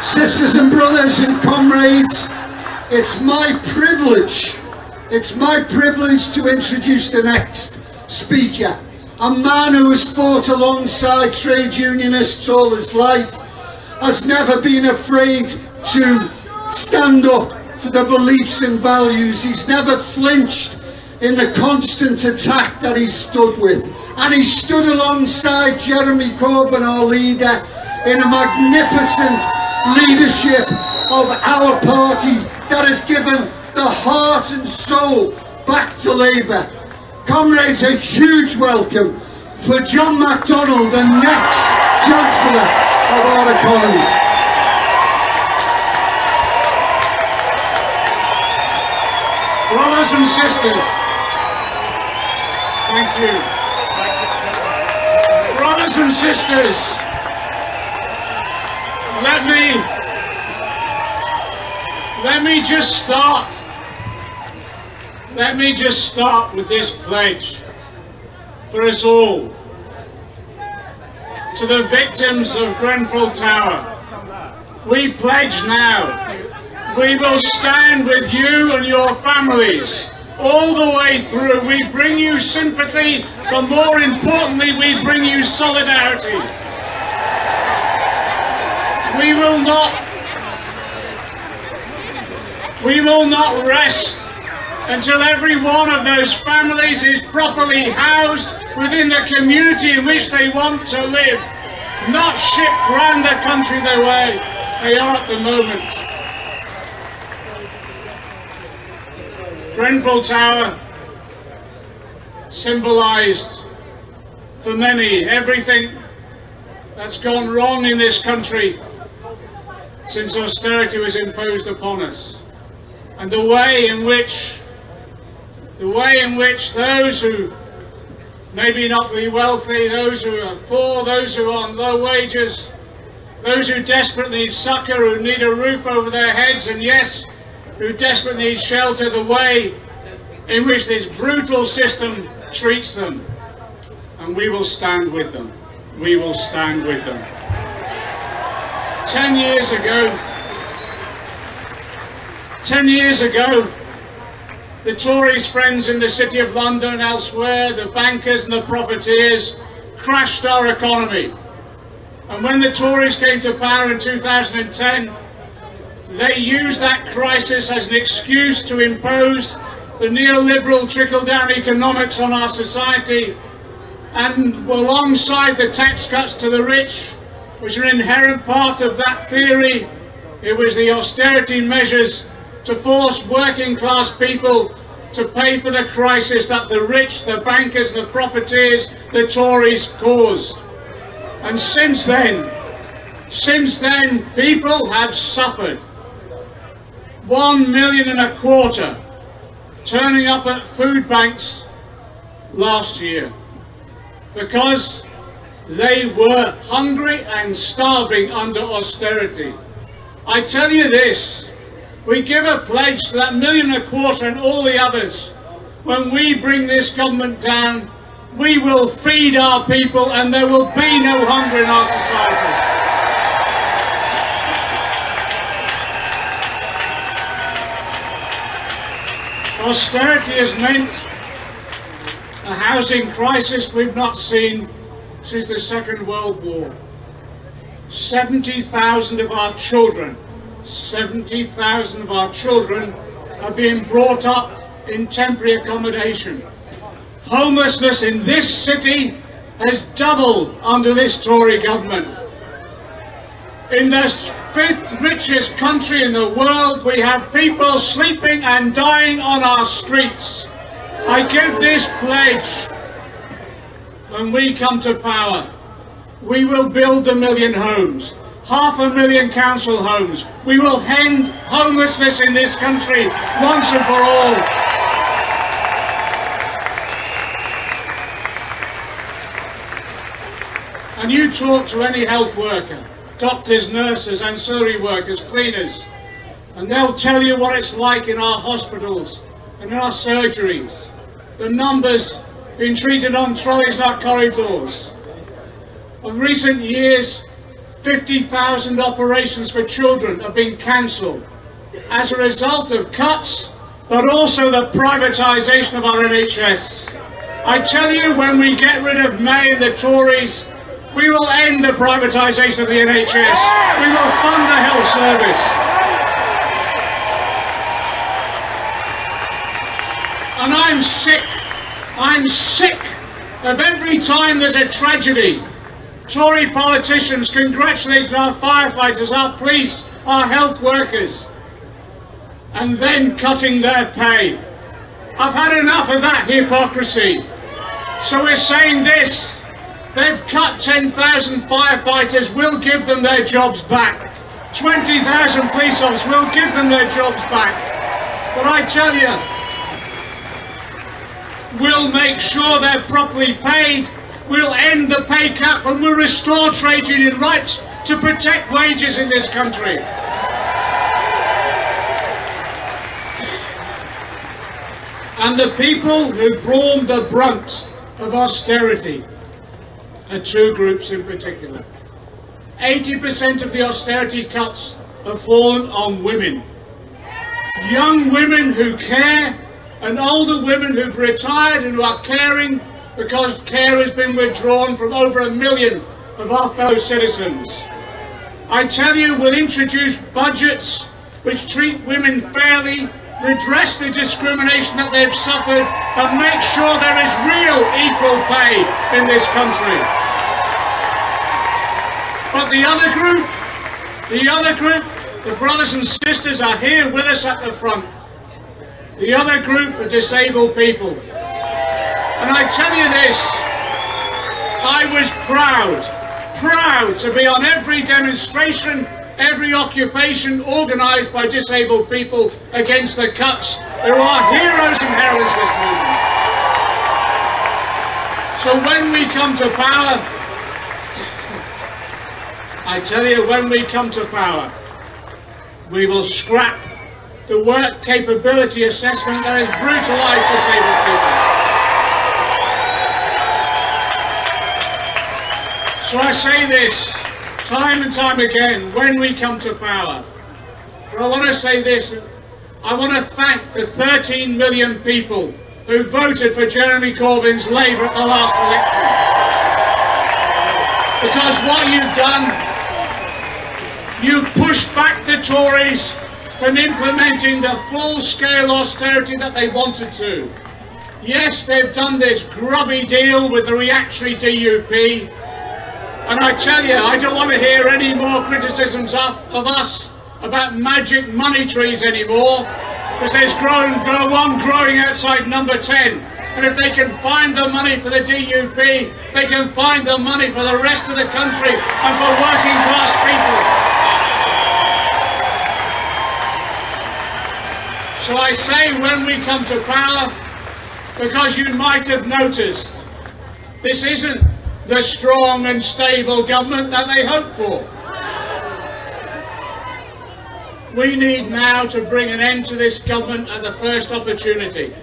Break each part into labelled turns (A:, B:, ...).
A: Sisters and brothers and comrades, it's my privilege to introduce the next speaker, a man who has fought alongside trade unionists all his life, has never been afraid to stand up for the beliefs and values. He's never flinched in the constant attack that he's stood with. And he stood alongside Jeremy Corbyn, our leader, in a magnificent leadership of our party that has given the heart and soul back to Labour. Comrades, a huge welcome for John Mcdonnell, the next Chancellor of our economy.
B: Brothers and sisters, thank you. Brothers and sisters, let me just start with this pledge for us all. To the victims of Grenfell Tower, we pledge now, we will stand with you and your families all the way through. We bring you sympathy, but more importantly, we bring you solidarity. We will not rest until every one of those families is properly housed within the community in which they want to live, not shipped round the country the way they are at the moment. Grenfell Tower symbolised for many everything that's gone wrong in this country since austerity was imposed upon us, and the way in which those who maybe not be wealthy, those who are poor, those who are on low wages, those who desperately need succour, who need a roof over their heads, and yes, who desperately need shelter, the way in which this brutal system treats them. And we will stand with them. We will stand with them. 10 years ago, the Tories' friends in the City of London and elsewhere, the bankers and the profiteers, crashed our economy. And when the Tories came to power in 2010, they used that crisis as an excuse to impose the neoliberal trickle-down economics on our society, and alongside the tax cuts to the rich, which are an inherent part of that theory, it was the austerity measures to force working class people to pay for the crisis that the rich, the bankers, the profiteers, the Tories caused. And since then, people have suffered. 1.25 million turning up at food banks last year because they were hungry and starving under austerity. I tell you this, we give a pledge to that 1.25 million and all the others. When we bring this government down, we will feed our people and there will be no hunger in our society. Austerity has meant a housing crisis we've not seen since the Second World War. 70,000 of our children are being brought up in temporary accommodation. Homelessness in this city has doubled under this Tory government. In the 5th richest country in the world, we have people sleeping and dying on our streets. I give this pledge. When we come to power, we will build 1 million homes, 500,000 council homes. We will end homelessness in this country once and for all. And you talk to any health worker, doctors, nurses, ancillary workers, cleaners, and they'll tell you what it's like in our hospitals and in our surgeries. The numbers being treated on trolleys, not corridors. Of recent years, 50,000 operations for children have been cancelled as a result of cuts, but also the privatisation of our NHS. I tell you, when we get rid of May and the Tories, we will end the privatisation of the NHS. We will fund the health service. And I'm sick of every time there's a tragedy, Tory politicians congratulating our firefighters, our police, our health workers, and then cutting their pay. I've had enough of that hypocrisy. So we're saying this: they've cut 10,000 firefighters, we'll give them their jobs back. 20,000 police officers, we'll give them their jobs back. But I tell you, we'll make sure they're properly paid, we'll end the pay cap, and we'll restore trade union rights to protect wages in this country. And the people who borne the brunt of austerity are two groups in particular. 80% of the austerity cuts have fallen on women. Young women who care, and older women who've retired and who are caring because care has been withdrawn from over 1 million of our fellow citizens. I tell you, we'll introduce budgets which treat women fairly, redress the discrimination that they've suffered, and make sure there is real equal pay in this country. But the other group, the brothers and sisters are here with us at the front. The other group are disabled people. And I tell you this, I was proud to be on every demonstration, every occupation organised by disabled people against the cuts who are heroes and heroines this movement. So when we come to power, I tell you, when we come to power, we will scrap the work capability assessment that has brutalised disabled people. So I say this time and time again when we come to power. But I want to say this, I want to thank the 13 million people who voted for Jeremy Corbyn's Labour at the last election. Because what you've done, you've pushed back the Tories from implementing the full-scale austerity that they wanted to. Yes, they've done this grubby deal with the reactionary DUP, and I tell you, I don't want to hear any more criticisms of us about magic money trees anymore, because there's one growing outside number 10, and if they can find the money for the DUP, they can find the money for the rest of the country and for working class people. So I say when we come to power, because you might have noticed, this isn't the strong and stable government that they hoped for. We need now to bring an end to this government at the first opportunity.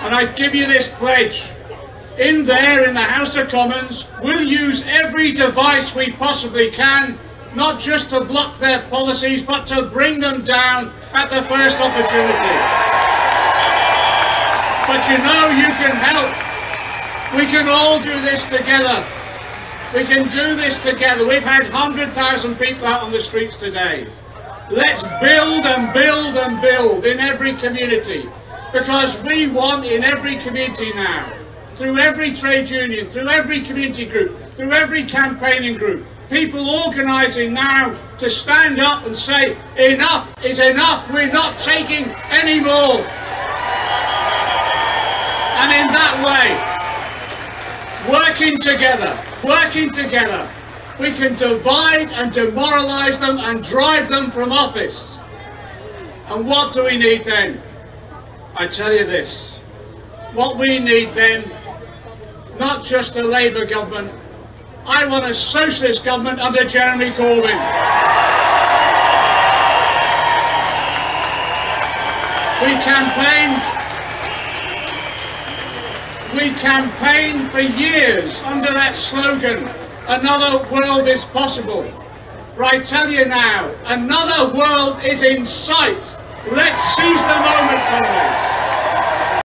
B: And I give you this pledge. In there, in the House of Commons, we'll use every device we possibly can, not just to block their policies, but to bring them down at the first opportunity. But you know, you can help. We can all do this together. We can do this together. We've had 100,000 people out on the streets today. Let's build and build and build in every community, because we want in every community now, through every trade union, through every community group, through every campaigning group, people organising now to stand up and say, enough is enough, we're not taking any more. And in that way, working together, we can divide and demoralise them and drive them from office. And what do we need then? I tell you this, what we need then, not just a Labour government, I want a socialist government under Jeremy Corbyn. We campaigned for years under that slogan, another world is possible. But I tell you now, another world is in sight. Let's seize the moment, comrades.